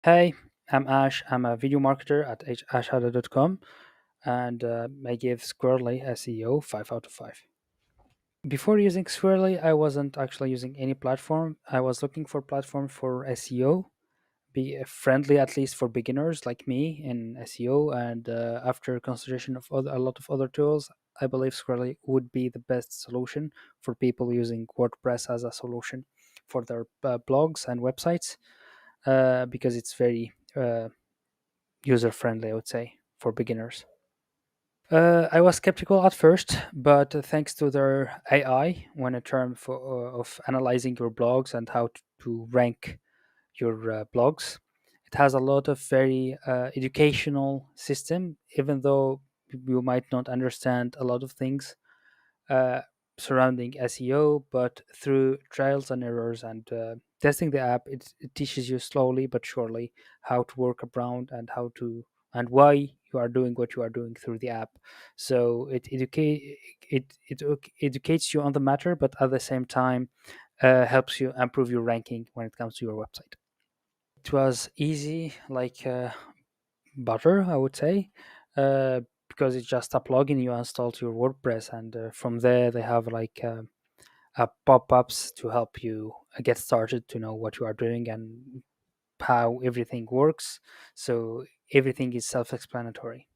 Hey, I'm Ash. I'm a video marketer at ashada.com and I give Squirrly SEO 5 out of 5. Before using Squirrely, I wasn't actually using any platform. I was looking for platform for SEO, be friendly at least for beginners like me in SEO. And after consideration of a lot of other tools, I believe Squirrely would be the best solution for people using WordPress as a solution for their blogs and websites because it's very user friendly, I would say, for beginners. I was skeptical at first, but thanks to their AI, when in terms of analyzing your blogs and how to rank your blogs, it has a lot of very educational system. Even though you might not understand a lot of things uh, surrounding SEO, but through trials and errors and testing the app, it teaches you slowly but surely how to work around and how to and why you are doing what you are doing through the app. So it educates you on the matter, but at the same time helps you improve your ranking when it comes to your website. It was easy, like butter, I would say, because it's just a plugin you install to your WordPress, and from there they have like pop-ups to help you get started to know what you are doing and how everything works. So everything is self-explanatory.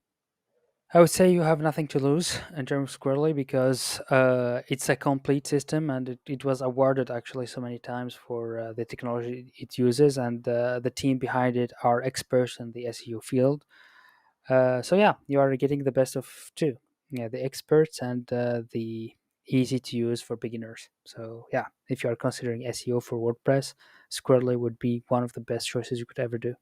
I would say you have nothing to lose in terms of Squirrely because it's a complete system and it was awarded actually so many times for the technology it uses, and the team behind it are experts in the SEO field. So yeah, you are getting the best of two. Yeah, the experts and the easy to use for beginners. So yeah, if you are considering SEO for WordPress, Squirrely would be one of the best choices you could ever do.